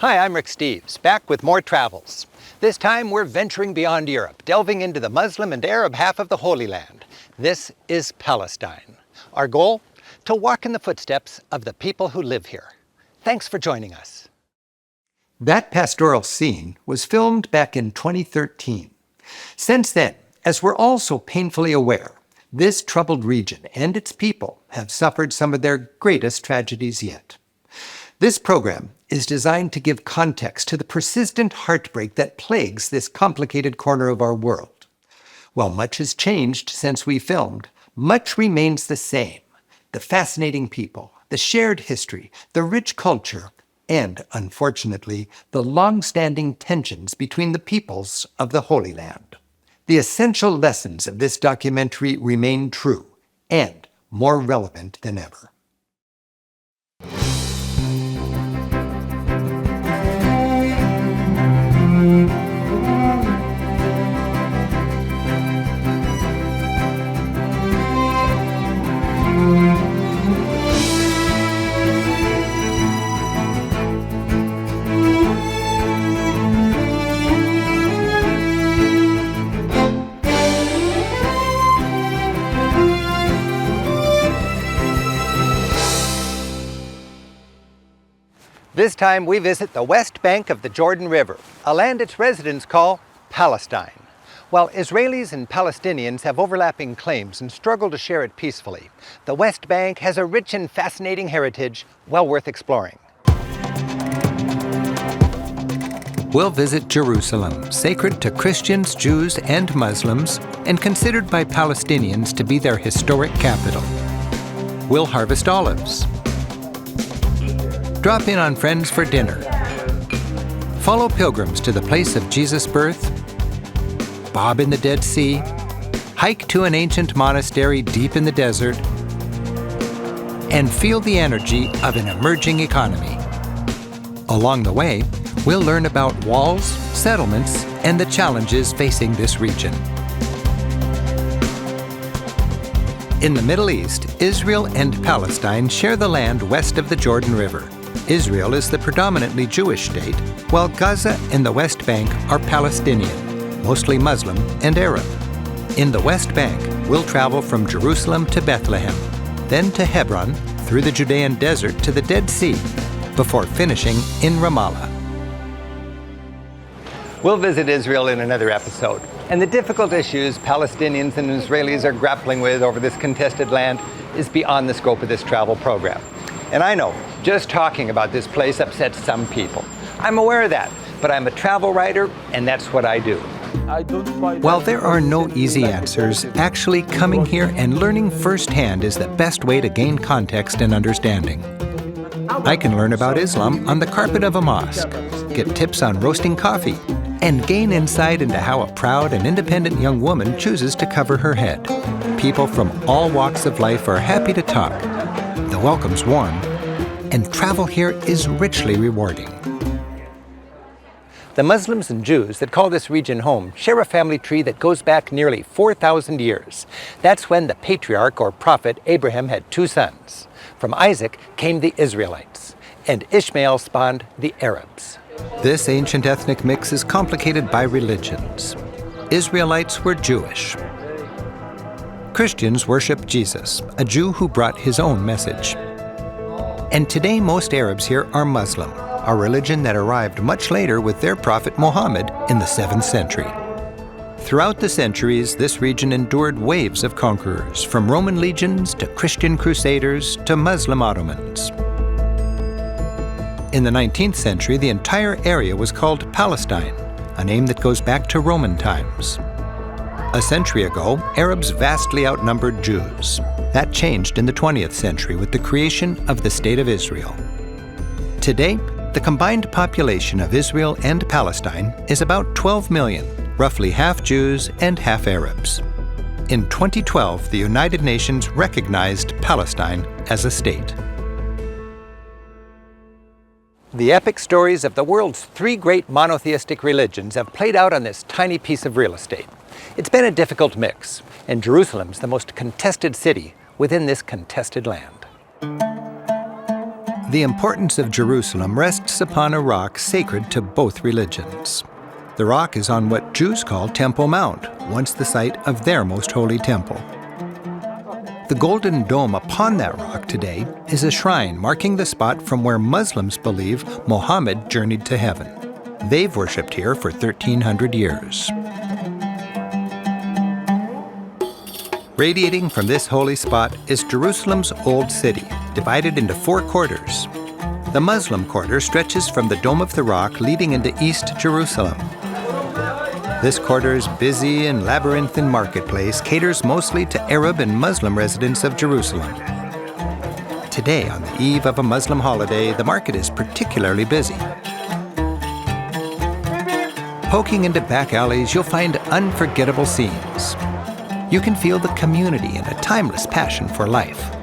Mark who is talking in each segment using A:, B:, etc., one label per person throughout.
A: Hi, I'm Rick Steves, back with more travels. This time we're venturing beyond Europe, delving into the Muslim and Arab half of the Holy Land. This is Palestine. Our goal? To walk in the footsteps of the people who live here. Thanks for joining us. That pastoral scene was filmed back in 2013. Since then, as we're all so painfully aware, this troubled region and its people have suffered some of their greatest tragedies yet. This program is designed to give context to the persistent heartbreak that plagues this complicated corner of our world. While much has changed since we filmed, much remains the same. The fascinating people, the shared history, the rich culture, and, unfortunately, the long-standing tensions between the peoples of the Holy Land. The essential lessons of this documentary remain true and more relevant than ever. This time we visit the west bank of the Jordan River, a land its residents call Palestine. While Israelis and Palestinians have overlapping claims and struggle to share it peacefully, the West Bank has a rich and fascinating heritage well worth exploring. We'll visit Jerusalem, sacred to Christians, Jews, and Muslims, and considered by Palestinians to be their historic capital. We'll harvest olives. Drop in on friends for dinner. Follow pilgrims to the place of Jesus' birth. Bob in the Dead Sea. Hike to an ancient monastery deep in the desert. And feel the energy of an emerging economy. Along the way, we'll learn about walls, settlements, and the challenges facing this region. In the Middle East, Israel and Palestine share the land west of the Jordan River. Israel is the predominantly Jewish state, while Gaza and the West Bank are Palestinian, mostly Muslim and Arab. In the West Bank, we'll travel from Jerusalem to Bethlehem, then to Hebron, through the Judean desert to the Dead Sea, before finishing in Ramallah. We'll visit Israel in another episode, and the difficult issues Palestinians and Israelis are grappling with over this contested land is beyond the scope of this travel program. And I know, just talking about this place upsets some people. I'm aware of that, but I'm a travel writer, and that's what I do. While there are no easy answers, actually coming here and learning firsthand is the best way to gain context and understanding. I can learn about Islam on the carpet of a mosque, get tips on roasting coffee, and gain insight into how a proud and independent young woman chooses to cover her head. People from all walks of life are happy to talk. The welcome's warm, and travel here is richly rewarding. The Muslims and Jews that call this region home share a family tree that goes back nearly 4,000 years. That's when the patriarch or prophet Abraham had two sons. From Isaac came the Israelites, and Ishmael spawned the Arabs. This ancient ethnic mix is complicated by religions. Israelites were Jewish. Christians worship Jesus, a Jew who brought his own message. And today most Arabs here are Muslim, a religion that arrived much later with their prophet Muhammad in the 7th century. Throughout the centuries, this region endured waves of conquerors, from Roman legions to Christian crusaders to Muslim Ottomans. In the 19th century, the entire area was called Palestine, a name that goes back to Roman times. A century ago, Arabs vastly outnumbered Jews. That changed in the 20th century with the creation of the State of Israel. Today, the combined population of Israel and Palestine is about 12 million, roughly half Jews and half Arabs. In 2012, the United Nations recognized Palestine as a state. The epic stories of the world's three great monotheistic religions have played out on this tiny piece of real estate. It's been a difficult mix, and Jerusalem's the most contested city within this contested land. The importance of Jerusalem rests upon a rock sacred to both religions. The rock is on what Jews call Temple Mount, once the site of their most holy temple. The golden dome upon that rock today is a shrine marking the spot from where Muslims believe Muhammad journeyed to heaven. They've worshipped here for 1,300 years. Radiating from this holy spot is Jerusalem's Old City, divided into 4 quarters. The Muslim quarter stretches from the Dome of the Rock leading into East Jerusalem. This quarter's busy and labyrinthine marketplace caters mostly to Arab and Muslim residents of Jerusalem. Today, on the eve of a Muslim holiday, the market is particularly busy. Poking into back alleys, you'll find unforgettable scenes. You can feel the community and a timeless passion for life.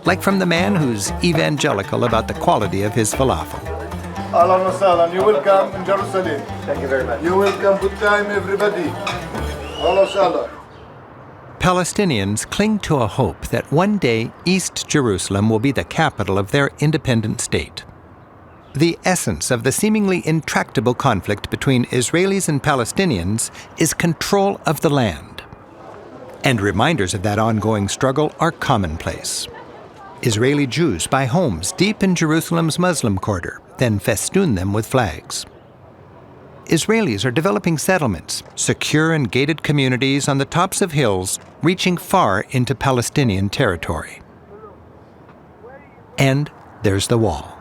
A: Like from the man who's evangelical about the quality of his falafel.
B: Ahlan wa sahlan, you're welcome in Jerusalem.
C: Thank you very much.
B: You're welcome, good time everybody. Ahlan wa sahlan.
A: Palestinians cling to a hope that one day East Jerusalem will be the capital of their independent state. The essence of the seemingly intractable conflict between Israelis and Palestinians is control of the land. And reminders of that ongoing struggle are commonplace. Israeli Jews buy homes deep in Jerusalem's Muslim quarter, then festoon them with flags. Israelis are developing settlements, secure and gated communities on the tops of hills, reaching far into Palestinian territory. And there's the wall.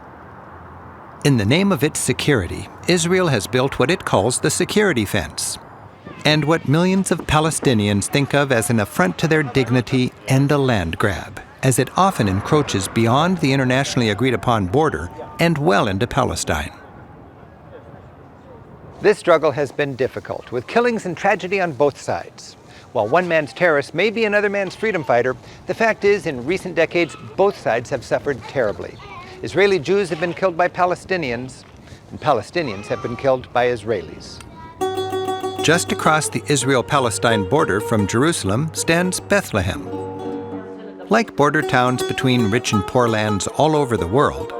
A: In the name of its security, Israel has built what it calls the security fence, and what millions of Palestinians think of as an affront to their dignity and a land grab, as it often encroaches beyond the internationally agreed-upon border and well into Palestine. This struggle has been difficult, with killings and tragedy on both sides. While one man's terrorist may be another man's freedom fighter, the fact is, in recent decades, both sides have suffered terribly. Israeli Jews have been killed by Palestinians, and Palestinians have been killed by Israelis. Just across the Israel-Palestine border from Jerusalem stands Bethlehem. Like border towns between rich and poor lands all over the world,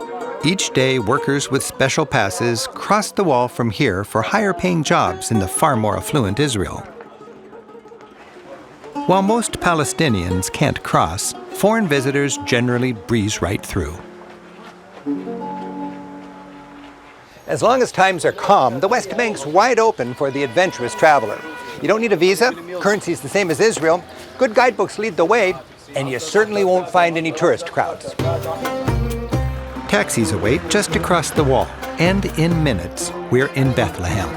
A: each day workers with special passes cross the wall from here for higher-paying jobs in the far more affluent Israel. While most Palestinians can't cross, foreign visitors generally breeze right through. As long as times are calm, the West Bank's wide open for the adventurous traveler. You don't need a visa, currency's the same as Israel, good guidebooks lead the way, and you certainly won't find any tourist crowds. Taxis await just across the wall, and in minutes, we're in Bethlehem.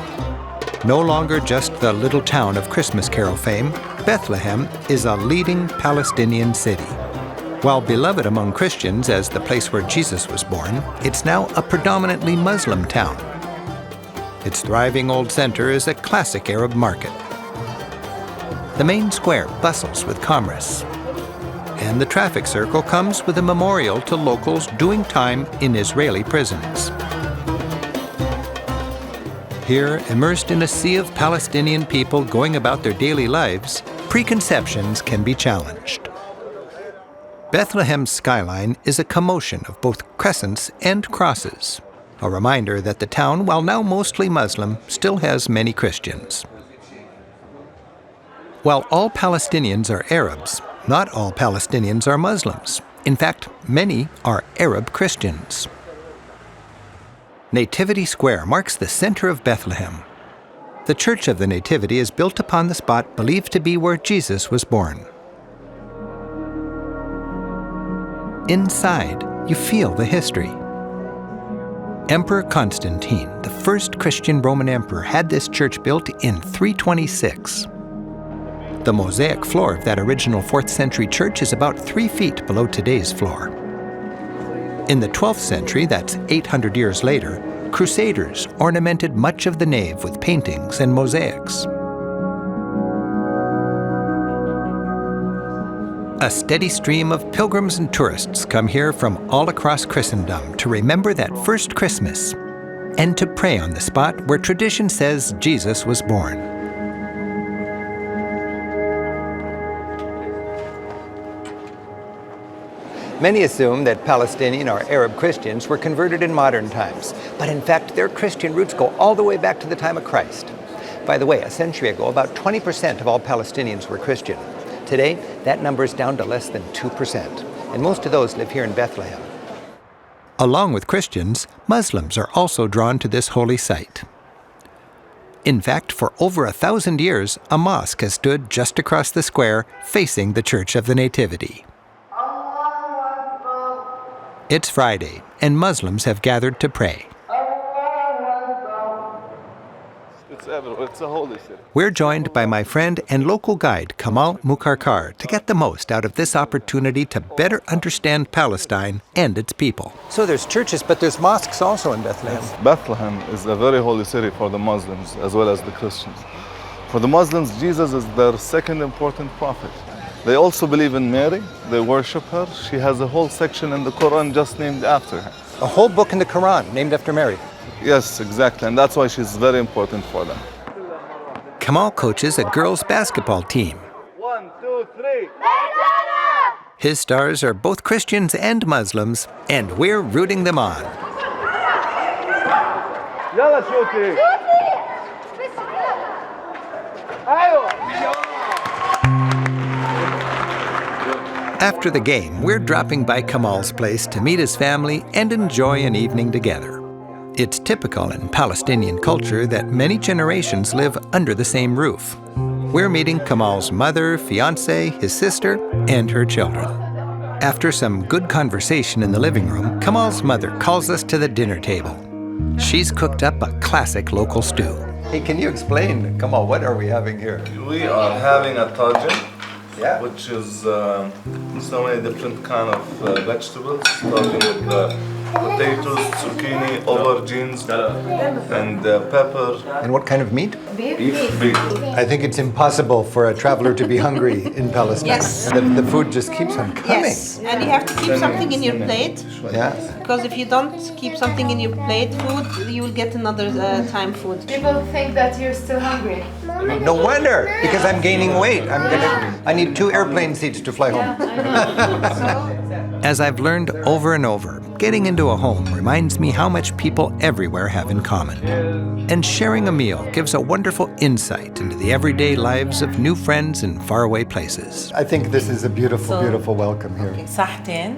A: No longer just the little town of Christmas Carol fame, Bethlehem is a leading Palestinian city. While beloved among Christians as the place where Jesus was born, it's now a predominantly Muslim town. Its thriving old center is a classic Arab market. The main square bustles with commerce. And the traffic circle comes with a memorial to locals doing time in Israeli prisons. Here, immersed in a sea of Palestinian people going about their daily lives, preconceptions can be challenged. Bethlehem's skyline is a commotion of both crescents and crosses, a reminder that the town, while now mostly Muslim, still has many Christians. While all Palestinians are Arabs, not all Palestinians are Muslims. In fact, many are Arab Christians. Nativity Square marks the center of Bethlehem. The Church of the Nativity is built upon the spot believed to be where Jesus was born. Inside, you feel the history. Emperor Constantine, the first Christian Roman emperor, had this church built in 326. The mosaic floor of that original 4th century church is about 3 feet below today's floor. In the 12th century, that's 800 years later, Crusaders ornamented much of the nave with paintings and mosaics. A steady stream of pilgrims and tourists come here from all across Christendom to remember that first Christmas and to pray on the spot where tradition says Jesus was born. Many assume that Palestinian or Arab Christians were converted in modern times, but in fact their Christian roots go all the way back to the time of Christ. By the way, a century ago, about 20% of all Palestinians were Christian. Today, that number is down to less than 2%, and most of those live here in Bethlehem. Along with Christians, Muslims are also drawn to this holy site. In fact, for over 1,000 years, a mosque has stood just across the square facing the Church of the Nativity. It's Friday, and Muslims have gathered to pray.
C: It's everywhere. It's a holy city.
A: We're joined by my friend and local guide, Kamal Mukarkar, to get the most out of this opportunity to better understand Palestine and its people. So there's churches, but there's mosques also in Bethlehem.
C: Bethlehem is a very holy city for the Muslims as well as the Christians. For the Muslims, Jesus is their second important prophet. They also believe in Mary. They worship her. She has a whole section in the Quran just named after her.
A: A whole book in the Quran named after Mary.
C: Yes, exactly. And that's why she's very important for them.
A: Kamal coaches a girls' basketball team.
C: 1, 2, 3.
A: His stars are both Christians and Muslims, and we're rooting them on.
C: Yalla shooty.
A: After the game, we're dropping by Kamal's place to meet his family and enjoy an evening together. It's typical in Palestinian culture that many generations live under the same roof. We're meeting Kamal's mother, fiancé, his sister, and her children. After some good conversation in the living room, Kamal's mother calls us to the dinner table. She's cooked up a classic local stew. Hey, can you explain, Kamal, what are we having here?
C: We are having a tajin,
A: Yeah.
C: which is so many different kind of vegetables, starting with potatoes, zucchini, aubergines, and pepper.
A: And what kind of meat?
C: Beef.
A: I think it's impossible for a traveler to be hungry in Palestine.
D: Yes.
A: The food just keeps on coming.
D: Yes, and you have to keep something in your plate,
A: Yeah.
D: because if you don't keep something in your plate, food, you will get another time food.
E: People think that you're still hungry.
A: No wonder, because I'm gaining weight. I need 2 airplane seats to fly home. As I've learned over and over, getting into a home reminds me how much people everywhere have in common. And sharing a meal gives a wonderful insight into the everyday lives of new friends in faraway places. I think this is a beautiful, beautiful welcome here.
F: صحتين.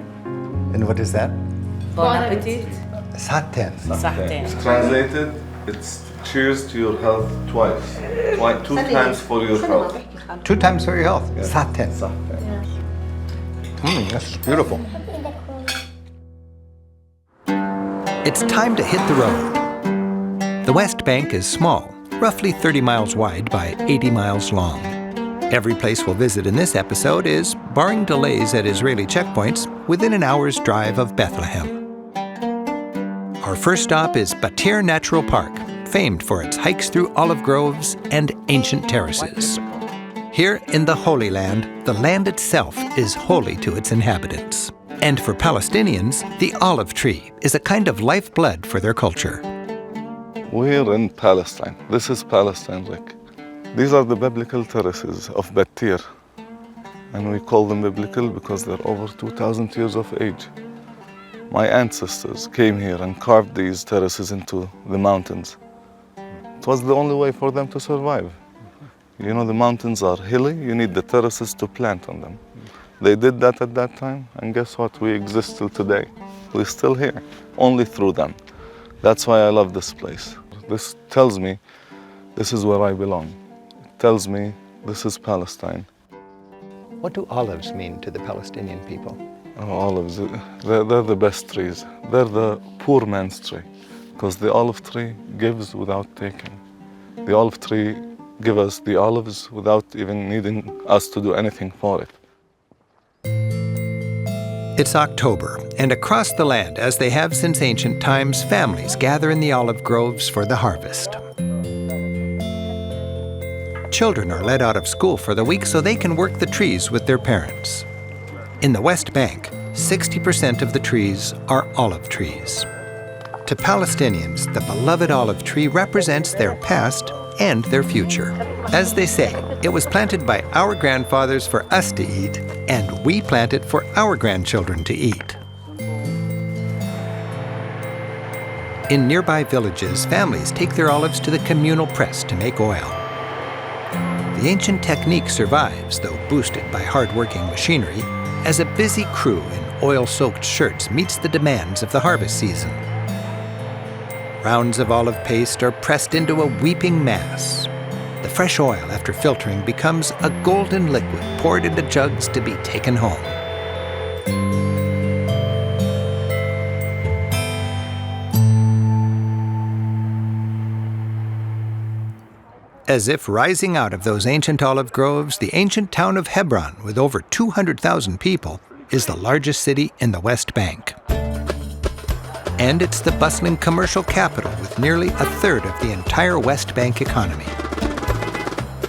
A: And what is that?
F: Bon appetit.
A: Saten.
F: صحتين.
C: Translated, it's cheers to your health twice. 2 times for your health.
A: 2 times for your health. Saten. That's beautiful. It's time to hit the road. The West Bank is small, roughly 30 miles wide by 80 miles long. Every place we'll visit in this episode is, barring delays at Israeli checkpoints, within an hour's drive of Bethlehem. Our first stop is Batir Natural Park, famed for its hikes through olive groves and ancient terraces. Here in the Holy Land, the land itself is holy to its inhabitants. And for Palestinians, the olive tree is a kind of lifeblood for their culture.
C: We're in Palestine. This is Palestine, Rick. These are the biblical terraces of Batir. And we call them biblical because they're over 2,000 years of age. My ancestors came here and carved these terraces into the mountains. It was the only way for them to survive. You know, the mountains are hilly, you need the terraces to plant on them. They did that at that time, and guess what? We exist till today. We're still here, only through them. That's why I love this place. This tells me this is where I belong. It tells me this is Palestine.
A: What do olives mean to the Palestinian people?
C: Oh, olives, they're the best trees. They're the poor man's tree, because the olive tree gives without taking. The olive tree gives us the olives without even needing us to do anything for it.
A: It's October, and across the land, as they have since ancient times, families gather in the olive groves for the harvest. Children are let out of school for the week so they can work the trees with their parents. In the West Bank, 60% of the trees are olive trees. To Palestinians, the beloved olive tree represents their past and their future. As they say, it was planted by our grandfathers for us to eat, and we plant it for our grandchildren to eat. In nearby villages, families take their olives to the communal press to make oil. The ancient technique survives, though boosted by hard-working machinery, as a busy crew in oil-soaked shirts meets the demands of the harvest season. Rounds of olive paste are pressed into a weeping mass. The fresh oil, after filtering, becomes a golden liquid poured into jugs to be taken home. As if rising out of those ancient olive groves, the ancient town of Hebron, with over 200,000 people, is the largest city in the West Bank. And it's the bustling commercial capital with nearly a third of the entire West Bank economy.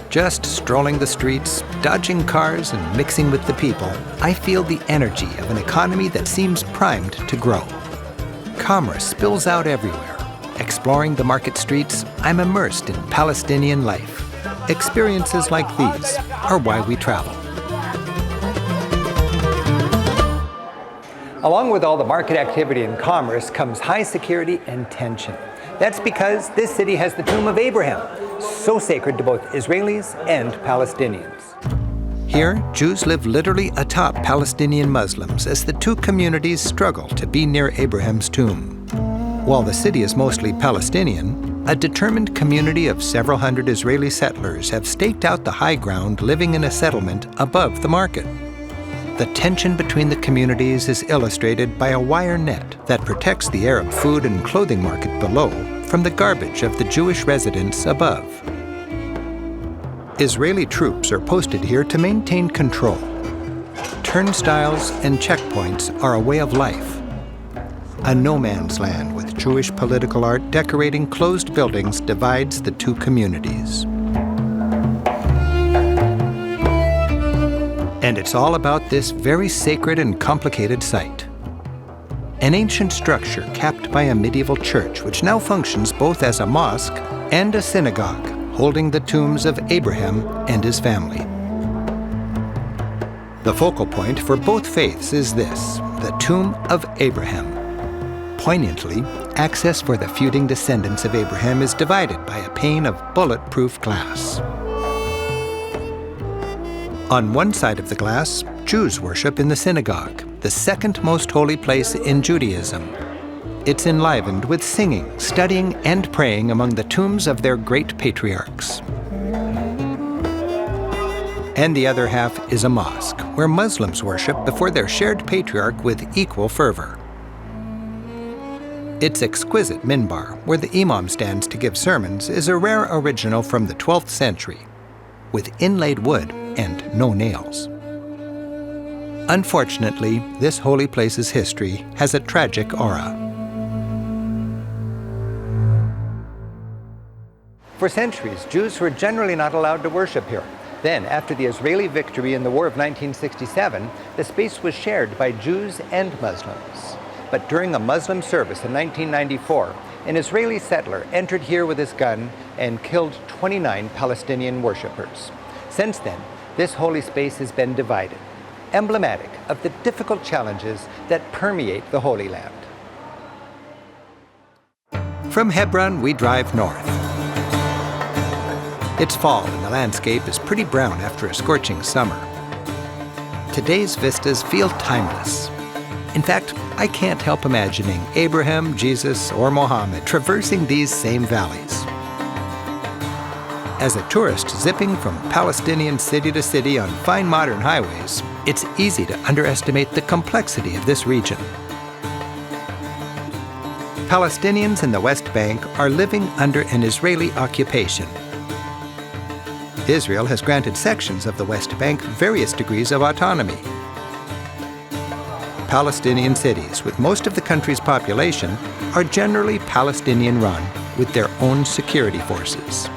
A: Just strolling the streets, dodging cars, and mixing with the people, I feel the energy of an economy that seems primed to grow. Commerce spills out everywhere. Exploring the market streets, I'm immersed in Palestinian life. Experiences like these are why we travel. Along with all the market activity and commerce comes high security and tension. That's because this city has the tomb of Abraham, so sacred to both Israelis and Palestinians. Here, Jews live literally atop Palestinian Muslims as the two communities struggle to be near Abraham's tomb. While the city is mostly Palestinian, a determined community of several hundred Israeli settlers have staked out the high ground living in a settlement above the market. The tension between the communities is illustrated by a wire net that protects the Arab food and clothing market below from the garbage of the Jewish residents above. Israeli troops are posted here to maintain control. Turnstiles and checkpoints are a way of life. A no man's land with Jewish political art decorating closed buildings divides the two communities. And it's all about this very sacred and complicated site. An ancient structure capped by a medieval church which now functions both as a mosque and a synagogue, holding the tombs of Abraham and his family. The focal point for both faiths is this, the tomb of Abraham. Poignantly, access for the feuding descendants of Abraham is divided by a pane of bulletproof glass. On one side of the glass, Jews worship in the synagogue, the second most holy place in Judaism. It's enlivened with singing, studying, and praying among the tombs of their great patriarchs. And the other half is a mosque, where Muslims worship before their shared patriarch with equal fervor. Its exquisite minbar, where the imam stands to give sermons, is a rare original from the 12th century, with inlaid wood and no nails. Unfortunately, this holy place's history has a tragic aura. For centuries, Jews were generally not allowed to worship here. Then, after the Israeli victory in the War of 1967, the space was shared by Jews and Muslims. But during a Muslim service in 1994, an Israeli settler entered here with his gun and killed 29 Palestinian worshippers. Since then, this holy space has been divided, emblematic of the difficult challenges that permeate the Holy Land. From Hebron, we drive north. It's fall and the landscape is pretty brown after a scorching summer. Today's vistas feel timeless. In fact, I can't help imagining Abraham, Jesus, or Mohammed traversing these same valleys. As a tourist zipping from Palestinian city to city on fine modern highways, it's easy to underestimate the complexity of this region. Palestinians in the West Bank are living under an Israeli occupation. Israel has granted sections of the West Bank various degrees of autonomy. Palestinian cities, with most of the country's population, are generally Palestinian-run with their own security forces.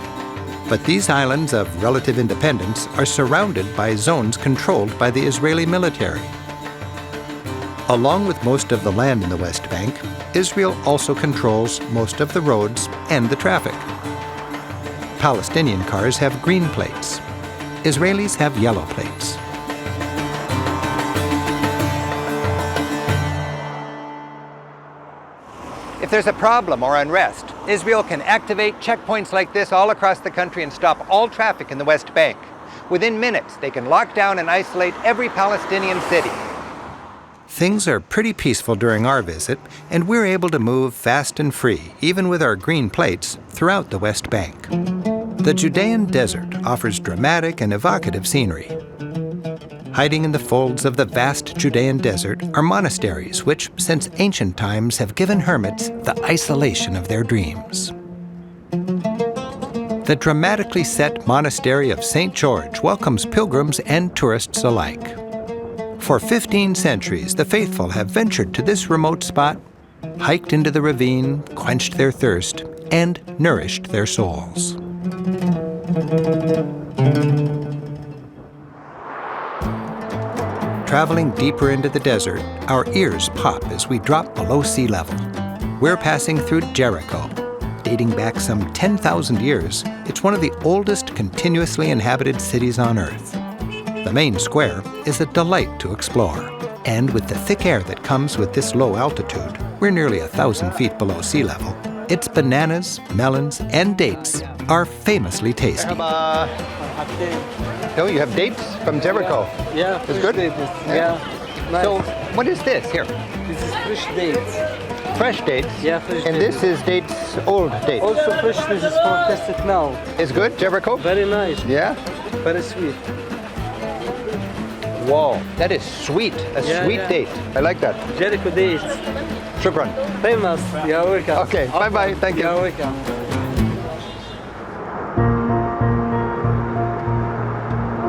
A: But these islands of relative independence are surrounded by zones controlled by the Israeli military. Along with most of the land in the West Bank, Israel also controls most of the roads and the traffic. Palestinian cars have green plates. Israelis have yellow plates. If there's a problem or unrest, Israel can activate checkpoints like this all across the country and stop all traffic in the West Bank. Within minutes, they can lock down and isolate every Palestinian city. Things are pretty peaceful during our visit, and we're able to move fast and free, even with our green plates, throughout the West Bank. The Judean desert offers dramatic and evocative scenery. Hiding in the folds of the vast Judean desert are monasteries which, since ancient times, have given hermits the isolation of their dreams. The dramatically set monastery of St. George welcomes pilgrims and tourists alike. For 15 centuries, the faithful have ventured to this remote spot, hiked into the ravine, quenched their thirst, and nourished their souls. Traveling deeper into the desert, our ears pop as we drop below sea level. We're passing through Jericho. Dating back some 10,000 years, it's one of the oldest continuously inhabited cities on Earth. The main square is a delight to explore. And with the thick air that comes with this low altitude, we're nearly 1,000 feet below sea level, its bananas, melons, and dates are famously tasty. Oh, you have dates from Jericho.
G: Yeah,
A: it's good?
G: Yeah. Nice.
A: So, what is this here?
G: This is fresh dates.
A: Fresh dates?
G: Yeah, fresh
A: and
G: dates.
A: This is dates, old dates.
G: Also fresh, this is for tested now.
A: It's good, Jericho?
G: Very nice.
A: Yeah?
G: Very sweet.
A: Whoa, that is sweet. A sweet date. I like that.
G: Jericho dates.
A: Shukran.
G: Famous. You're welcome.
A: Okay, bye-bye. Thank you.
G: You're welcome.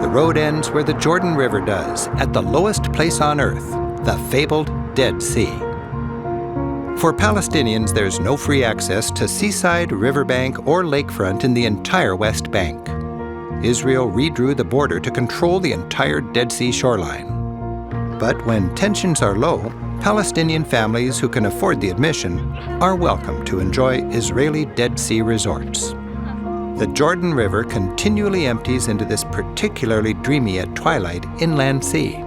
A: The road ends where the Jordan River does, at the lowest place on Earth, the fabled Dead Sea. For Palestinians, there's no free access to seaside, riverbank, or lakefront in the entire West Bank. Israel redrew the border to control the entire Dead Sea shoreline. But when tensions are low, Palestinian families who can afford the admission are welcome to enjoy Israeli Dead Sea resorts. The Jordan River continually empties into this particularly dreamy at twilight inland sea.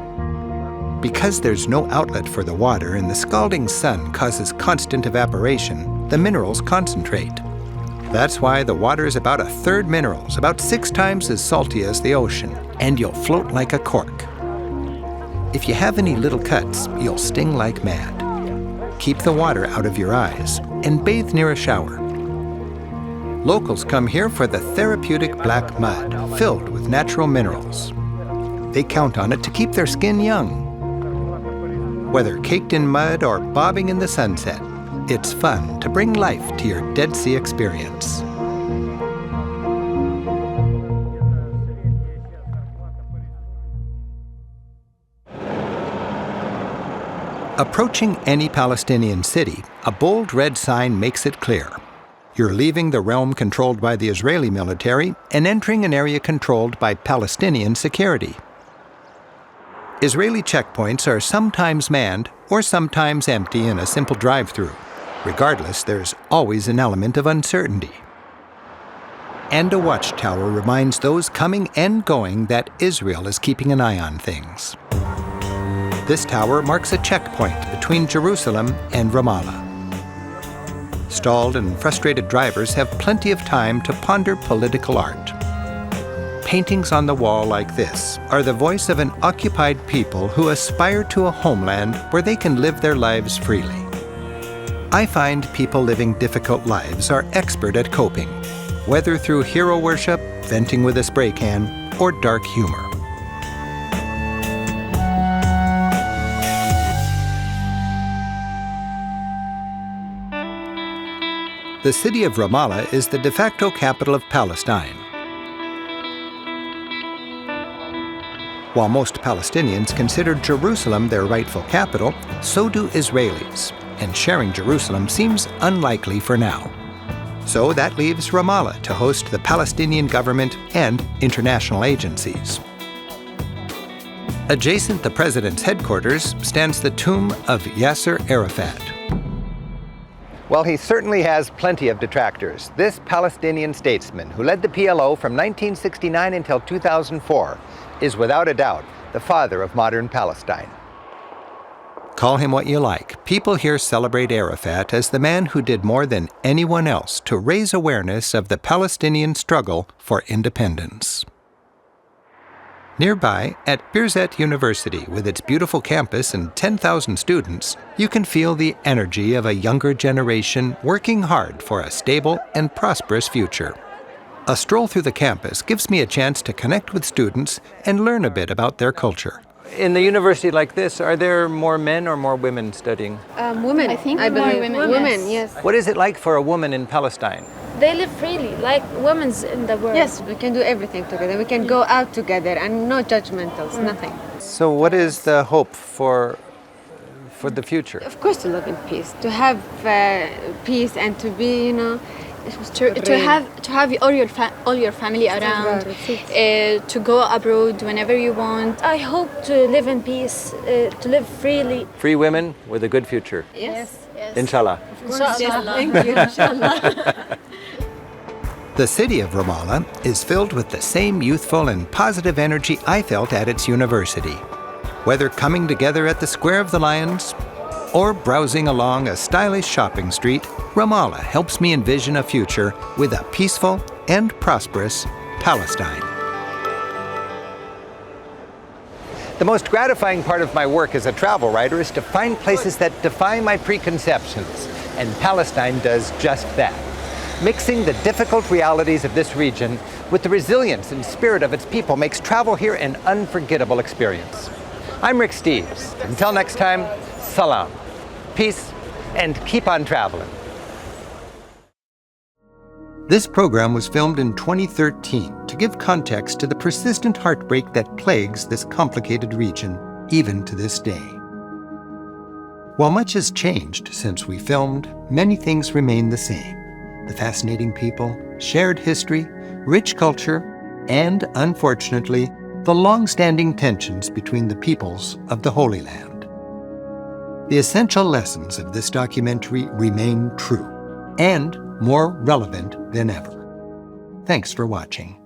A: Because there's no outlet for the water and the scalding sun causes constant evaporation, the minerals concentrate. That's why the water is about 1/3 minerals, about 6 times as salty as the ocean, and you'll float like a cork. If you have any little cuts, you'll sting like mad. Keep the water out of your eyes and bathe near a shower. Locals come here for the therapeutic black mud, filled with natural minerals. They count on it to keep their skin young. Whether caked in mud or bobbing in the sunset, it's fun to bring life to your Dead Sea experience. Approaching any Palestinian city, a bold red sign makes it clear. You're leaving the realm controlled by the Israeli military and entering an area controlled by Palestinian security. Israeli checkpoints are sometimes manned or sometimes empty in a simple drive-through. Regardless, there's always an element of uncertainty. And a watchtower reminds those coming and going that Israel is keeping an eye on things. This tower marks a checkpoint between Jerusalem and Ramallah. Stalled and frustrated drivers have plenty of time to ponder political art. Paintings on the wall like this are the voice of an occupied people who aspire to a homeland where they can live their lives freely. I find people living difficult lives are expert at coping, whether through hero worship, venting with a spray can, or dark humor. The city of Ramallah is the de facto capital of Palestine. While most Palestinians consider Jerusalem their rightful capital, so do Israelis, and sharing Jerusalem seems unlikely for now. So that leaves Ramallah to host the Palestinian government and international agencies. Adjacent the president's headquarters stands the tomb of Yasser Arafat. Well, he certainly has plenty of detractors. This Palestinian statesman, who led the PLO from 1969 until 2004, is without a doubt the father of modern Palestine. Call him what you like. People here celebrate Arafat as the man who did more than anyone else to raise awareness of the Palestinian struggle for independence. Nearby, at Birzeit University, with its beautiful campus and 10,000 students, you can feel the energy of a younger generation working hard for a stable and prosperous future. A stroll through the campus gives me a chance to connect with students and learn a bit about their culture. In the university like this, are there more men or more women studying?
H: Women, I think. I believe women, yes.
A: What is it like for a woman in Palestine?
H: They live freely, like women's in the world.
I: Yes, we can do everything together. We can go out together and no judgmentals, nothing.
A: So what is the hope for the future?
I: Of course, to live in peace, to have peace and to be,
E: to have all your family around, to go abroad whenever you want.
H: I hope to live in peace, to live freely.
A: Free women with a good future.
H: Yes.
A: Inshallah.
H: Inshallah.
I: Thank you, inshallah.
A: The city of Ramallah is filled with the same youthful and positive energy I felt at its university. Whether coming together at the Square of the Lions or browsing along a stylish shopping street, Ramallah helps me envision a future with a peaceful and prosperous Palestine. The most gratifying part of my work as a travel writer is to find places that defy my preconceptions, and Palestine does just that. Mixing the difficult realities of this region with the resilience and spirit of its people makes travel here an unforgettable experience. I'm Rick Steves. Until next time, salam, peace, and keep on traveling. This program was filmed in 2013 to give context to the persistent heartbreak that plagues this complicated region, even to this day. While much has changed since we filmed, many things remain the same. The fascinating people, shared history, rich culture, and, unfortunately, the long-standing tensions between the peoples of the Holy Land. The essential lessons of this documentary remain true and more relevant than ever. Thanks for watching.